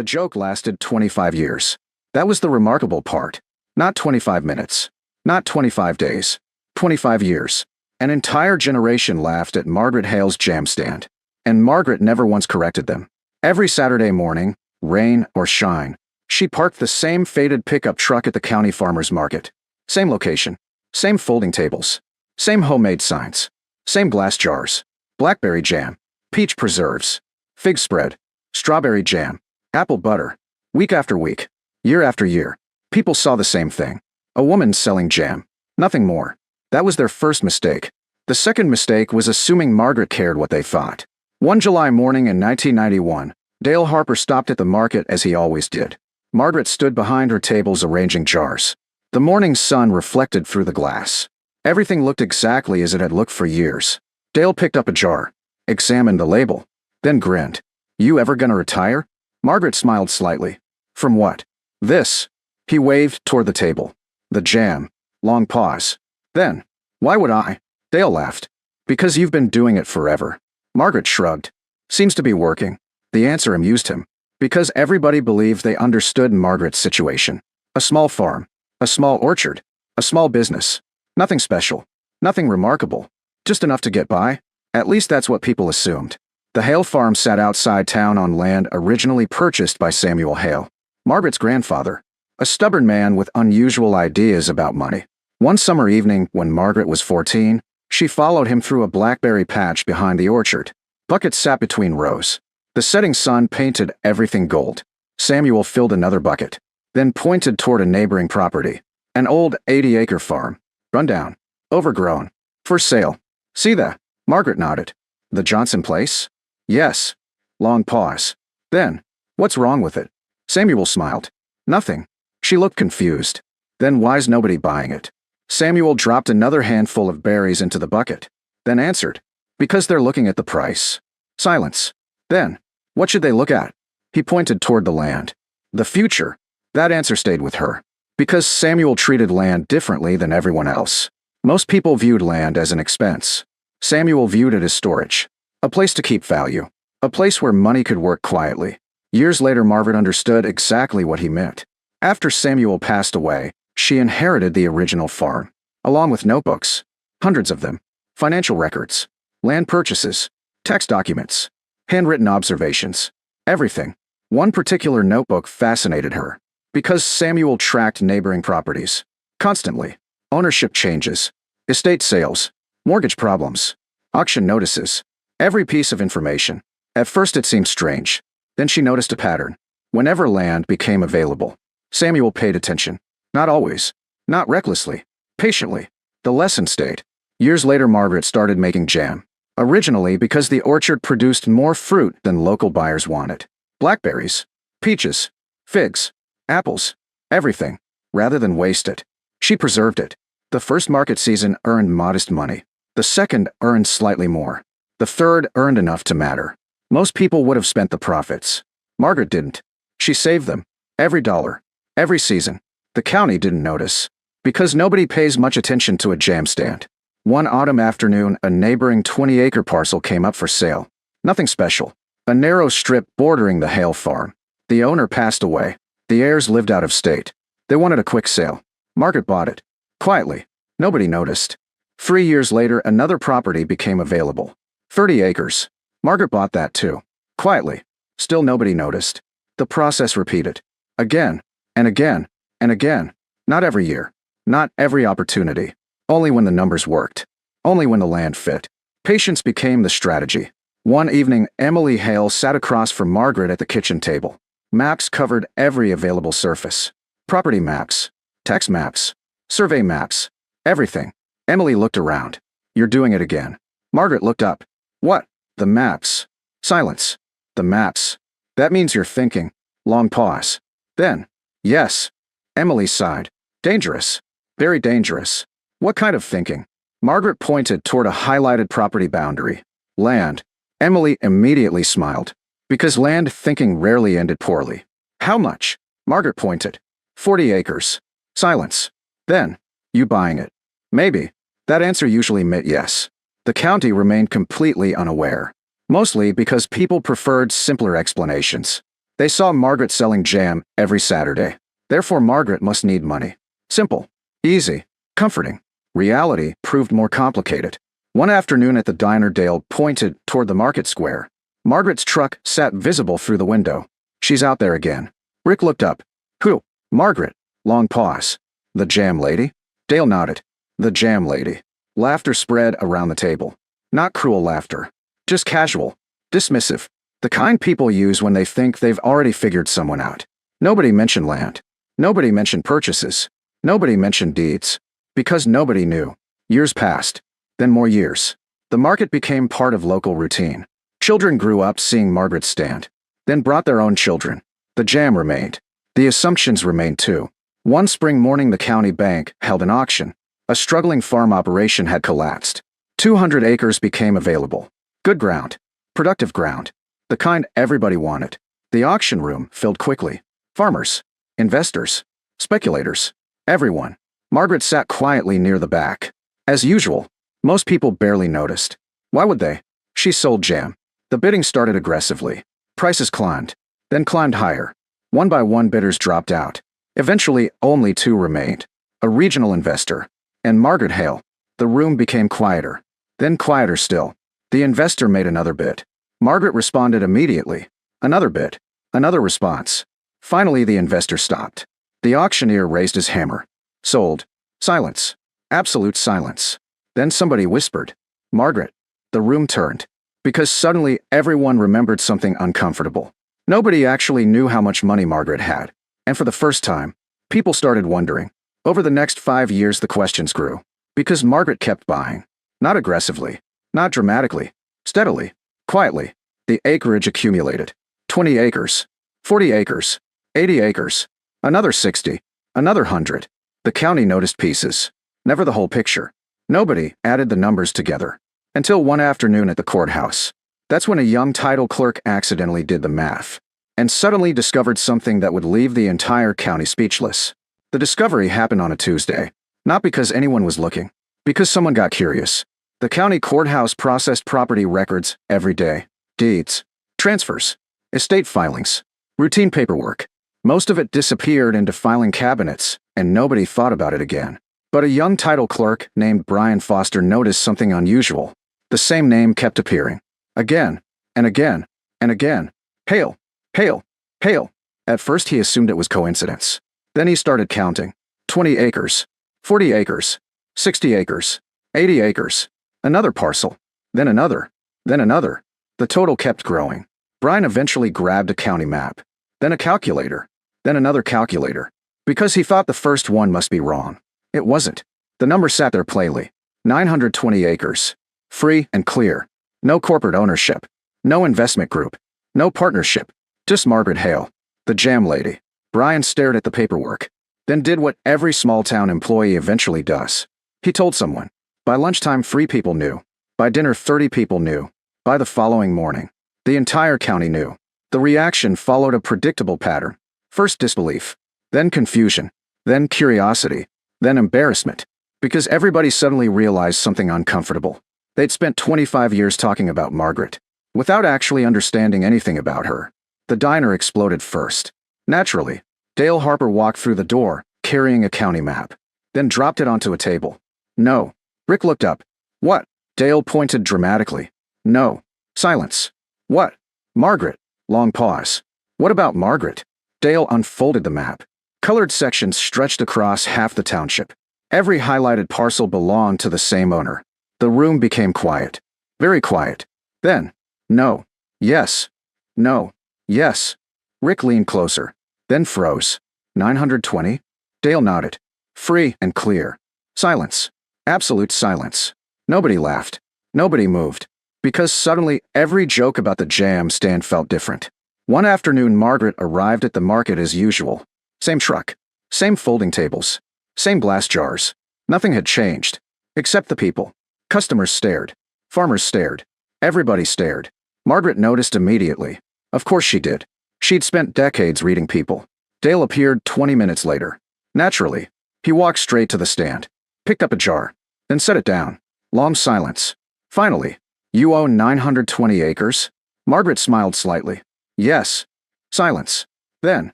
The joke lasted 25 years. That was the remarkable part. Not 25 minutes. Not 25 days. 25 years. An entire generation laughed at Margaret Hale's jam stand. And Margaret never once corrected them. Every Saturday morning, rain or shine, she parked the same faded pickup truck at the county farmer's market. Same location. Same folding tables. Same homemade signs. Same glass jars. Blackberry jam. Peach preserves. Fig spread. Strawberry jam. Apple butter. Week after week. Year after year. People saw the same thing. A woman selling jam. Nothing more. That was their first mistake. The second mistake was assuming Margaret cared what they thought. One July morning in 1991, Dale Harper stopped at the market as he always did. Margaret stood behind her tables arranging jars. The morning sun reflected through the glass. Everything looked exactly as it had looked for years. Dale picked up a jar, examined the label, then grinned. "You ever gonna retire?" Margaret smiled slightly. "From what?" "This." He waved toward the table. "The jam." Long pause. Then, "Why would I?" Dale laughed. "Because you've been doing it forever." Margaret shrugged. "Seems to be working." The answer amused him. Because everybody believed they understood Margaret's situation. A small farm. A small orchard. A small business. Nothing special. Nothing remarkable. Just enough to get by. At least that's what people assumed. The Hale farm sat outside town on land originally purchased by Samuel Hale, Margaret's grandfather, a stubborn man with unusual ideas about money. One summer evening, when Margaret was 14, she followed him through a blackberry patch behind the orchard. Buckets sat between rows. The setting sun painted everything gold. Samuel filled another bucket, then pointed toward a neighboring property. An old 80-acre farm. Rundown. Overgrown. For sale. "See that?" Margaret nodded. "The Johnson place?" "Yes." Long pause. Then, "What's wrong with it?" Samuel smiled. "Nothing." She looked confused. "Then why's nobody buying it?" Samuel dropped another handful of berries into the bucket, then answered, "Because they're looking at the price." Silence. Then, "What should they look at?" He pointed toward the land. "The future." That answer stayed with her. Because Samuel treated land differently than everyone else. Most people viewed land as an expense. Samuel viewed it as storage. A place to keep value. A place where money could work quietly. Years later, Margaret understood exactly what he meant. After Samuel passed away, she inherited the original farm, along with notebooks, hundreds of them, financial records, land purchases, tax documents, handwritten observations, everything. One particular notebook fascinated her, because Samuel tracked neighboring properties, constantly. Ownership changes, estate sales, mortgage problems, auction notices, every piece of information. At first it seemed strange, then she noticed a pattern. Whenever land became available, Samuel paid attention. Not always, not recklessly, patiently. The lesson stayed. Years later, Margaret started making jam. Originally because the orchard produced more fruit than local buyers wanted. Blackberries, peaches, figs, apples, everything. Rather than waste it, she preserved it. The first market season earned modest money. The second earned slightly more. The third earned enough to matter. Most people would have spent the profits. Margaret didn't. She saved them. Every dollar. Every season. The county didn't notice. Because nobody pays much attention to a jam stand. One autumn afternoon, a neighboring 20-acre parcel came up for sale. Nothing special. A narrow strip bordering the Hale farm. The owner passed away. The heirs lived out of state. They wanted a quick sale. Margaret bought it. Quietly. Nobody noticed. 3 years later, another property became available. 30 acres. Margaret bought that too. Quietly. Still nobody noticed. The process repeated. Again, and again, and again. Not every year. Not every opportunity. Only when the numbers worked. Only when the land fit. Patience became the strategy. One evening, Emily Hale sat across from Margaret at the kitchen table. Maps covered every available surface. Property maps. Tax maps. Survey maps. Everything. Emily looked around. "You're doing it again." Margaret looked up. "What?" "The maps." Silence. "The maps. That means you're thinking." Long pause. Then, "Yes." Emily sighed. "Dangerous. Very dangerous." "What kind of thinking?" Margaret pointed toward a highlighted property boundary. "Land." Emily immediately smiled. Because land thinking rarely ended poorly. "How much?" Margaret pointed. 40 acres. Silence. Then, "You buying it?" "Maybe." That answer usually meant yes. The county remained completely unaware. Mostly because people preferred simpler explanations. They saw Margaret selling jam every Saturday. Therefore, Margaret must need money. Simple, easy, comforting. Reality proved more complicated. One afternoon at the diner, Dale pointed toward the market square. Margaret's truck sat visible through the window. She's out there again. Rick looked up. Who? Margaret. Long pause. The jam lady? Dale nodded. The jam lady. Laughter spread around the table. Not cruel laughter. Just casual. Dismissive. The kind people use when they think they've already figured someone out. Nobody mentioned land. Nobody mentioned purchases. Nobody mentioned deeds. Because nobody knew. Years passed. Then more years. The market became part of local routine. Children grew up seeing Margaret stand. Then brought their own children. The jam remained. The assumptions remained too. One spring morning, the county bank held an auction. A struggling farm operation had collapsed. 200 acres became available. Good ground. Productive ground. The kind everybody wanted. The auction room filled quickly. Farmers. Investors. Speculators. Everyone. Margaret sat quietly near the back. As usual, most people barely noticed. Why would they? She sold jam. The bidding started aggressively. Prices climbed. Then climbed higher. One by one, bidders dropped out. Eventually, only two remained. A regional investor. And Margaret Hale. The room became quieter. Then quieter still. The investor made another bid. Margaret responded immediately. Another bid. Another response. Finally, the investor stopped. The auctioneer raised his hammer. Sold. Silence. Absolute silence. Then somebody whispered, Margaret. The room turned. Because suddenly everyone remembered something uncomfortable. Nobody actually knew how much money Margaret had. And for the first time, people started wondering. Over the next 5 years, the questions grew. Because Margaret kept buying. Not aggressively. Not dramatically. Steadily. Quietly. The acreage accumulated. 20 acres. 40 acres. 80 acres. Another 60. Another 100. The county noticed pieces. Never the whole picture. Nobody added the numbers together. Until one afternoon at the courthouse. That's when a young title clerk accidentally did the math. And suddenly discovered something that would leave the entire county speechless. The discovery happened on a Tuesday. Not because anyone was looking. Because someone got curious. The county courthouse processed property records every day. Deeds. Transfers. Estate filings. Routine paperwork. Most of it disappeared into filing cabinets, and nobody thought about it again. But a young title clerk named Brian Foster noticed something unusual. The same name kept appearing. Again, and again, and again. Hale, Hale, Hale. At first he assumed it was coincidence. Then he started counting. 20 acres. 40 acres. 60 acres. 80 acres. Another parcel. Then another. Then another. The total kept growing. Brian eventually grabbed a county map. Then a calculator. Then another calculator. Because he thought the first one must be wrong. It wasn't. The number sat there plainly. 920 acres. Free and clear. No corporate ownership. No investment group. No partnership. Just Margaret Hale. The jam lady. Brian stared at the paperwork. Then did what every small-town employee eventually does. He told someone. By lunchtime, 3 people knew. By dinner, 30 people knew. By the following morning, the entire county knew. The reaction followed a predictable pattern. First disbelief. Then confusion. Then curiosity. Then embarrassment. Because everybody suddenly realized something uncomfortable. They'd spent 25 years talking about Margaret, without actually understanding anything about her. The diner exploded first. Naturally, Dale Harper walked through the door, carrying a county map. Then dropped it onto a table. No. Rick looked up. What? Dale pointed dramatically. No. Silence. What? Margaret. Long pause. What about Margaret? Dale unfolded the map. Colored sections stretched across half the township. Every highlighted parcel belonged to the same owner. The room became quiet. Very quiet. Then, no. Yes. No. Yes. Rick leaned closer. Then froze. 920? Dale nodded. Free and clear. Silence. Absolute silence. Nobody laughed. Nobody moved. Because suddenly every joke about the jam stand felt different. One afternoon, Margaret arrived at the market as usual. Same truck. Same folding tables. Same glass jars. Nothing had changed. Except the people. Customers stared. Farmers stared. Everybody stared. Margaret noticed immediately. Of course she did. She'd spent decades reading people. Dale appeared 20 minutes later. Naturally, he walked straight to the stand. Picked up a jar. Then set it down. Long silence. Finally, you own 920 acres? Margaret smiled slightly. Yes. Silence. Then,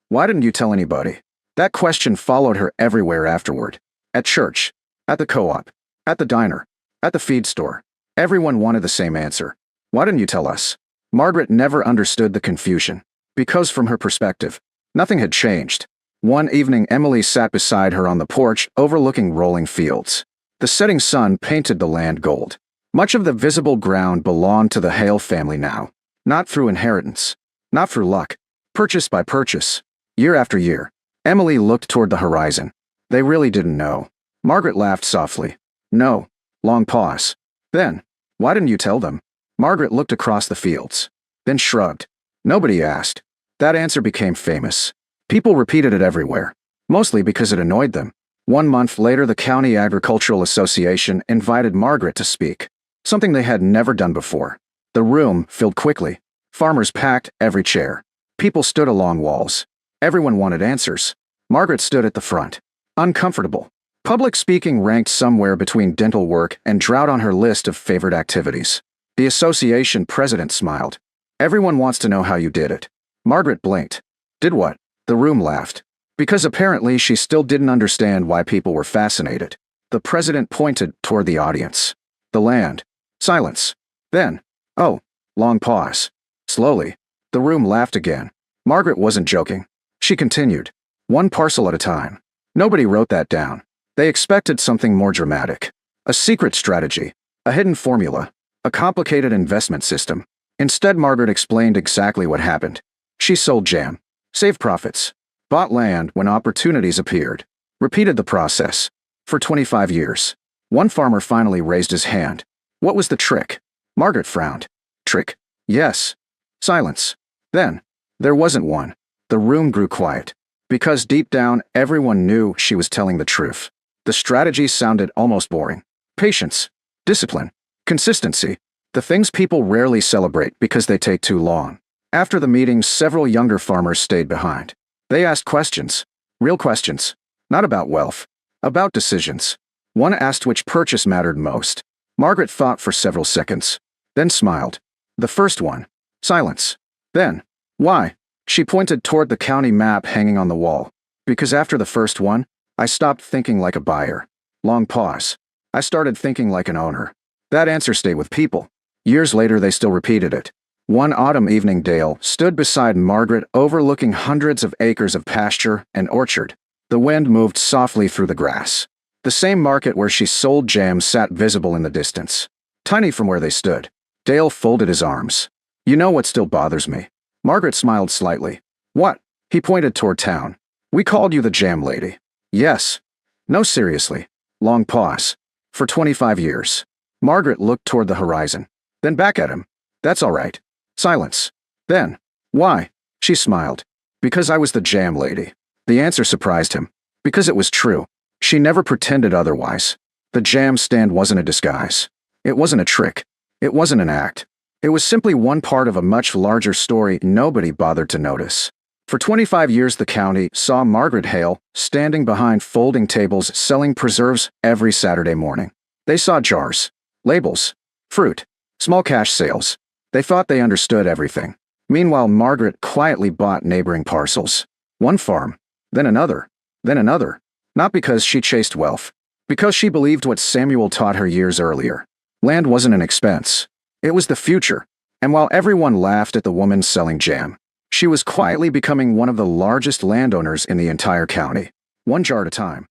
why didn't you tell anybody? That question followed her everywhere afterward. At church, at the co-op, at the diner, at the feed store. Everyone wanted the same answer. Why didn't you tell us? Margaret never understood the confusion, because from her perspective, nothing had changed. One evening, Emily sat beside her on the porch overlooking rolling fields. The setting sun painted the land gold. Much of the visible ground belonged to the Hale family now, not through inheritance, not through luck, purchase by purchase. Year after year, Emily looked toward the horizon. They really didn't know. Margaret laughed softly. No. Long pause. Then, why didn't you tell them? Margaret looked across the fields, then shrugged. Nobody asked. That answer became famous. People repeated it everywhere, mostly because it annoyed them. 1 month later, the County Agricultural Association invited Margaret to speak, something they had never done before. The room filled quickly. Farmers packed every chair. People stood along walls. Everyone wanted answers. Margaret stood at the front, uncomfortable. Public speaking ranked somewhere between dental work and drought on her list of favorite activities. The association president smiled. Everyone wants to know how you did it. Margaret blinked. Did what? The room laughed. Because apparently she still didn't understand why people were fascinated. The president pointed toward the audience. The land. Silence. Then, oh, long pause. Slowly, the room laughed again. Margaret wasn't joking. She continued. 1 parcel at a time. Nobody wrote that down. They expected something more dramatic. A secret strategy. A hidden formula. A complicated investment system. Instead, Margaret explained exactly what happened. She sold jam. Saved profits. Bought land when opportunities appeared. Repeated the process. For 25 years. One farmer finally raised his hand. What was the trick? Margaret frowned. Trick? Yes. Silence. Then, there wasn't one. The room grew quiet. Because deep down, everyone knew she was telling the truth. The strategy sounded almost boring. Patience. Discipline. Consistency. The things people rarely celebrate because they take too long. After the meeting, several younger farmers stayed behind. They asked questions. Real questions. Not about wealth. About decisions. One asked which purchase mattered most. Margaret thought for several seconds. Then smiled. The first one. Silence. Then, why? She pointed toward the county map hanging on the wall. Because after the first one, I stopped thinking like a buyer. Long pause. I started thinking like an owner. That answer stayed with people. Years later, they still repeated it. One autumn evening, Dale stood beside Margaret overlooking hundreds of acres of pasture and orchard. The wind moved softly through the grass. The same market where she sold jam sat visible in the distance. Tiny from where they stood. Dale folded his arms. You know what still bothers me? Margaret smiled slightly. What? He pointed toward town. We called you the jam lady. Yes. No, seriously. Long pause. For 25 years. Margaret looked toward the horizon. Then back at him. That's all right. Silence. Then, why? She smiled. Because I was the jam lady. The answer surprised him. Because it was true. She never pretended otherwise. The jam stand wasn't a disguise. It wasn't a trick. It wasn't an act. It was simply one part of a much larger story nobody bothered to notice. For 25 years, the county saw Margaret Hale standing behind folding tables selling preserves every Saturday morning. They saw jars, labels, fruit, small cash sales. They thought they understood everything. Meanwhile, Margaret quietly bought neighboring parcels. One farm, then another, then another. Not because she chased wealth. Because she believed what Samuel taught her years earlier. Land wasn't an expense. It was the future. And while everyone laughed at the woman selling jam, she was quietly becoming one of the largest landowners in the entire county. 1 jar at a time.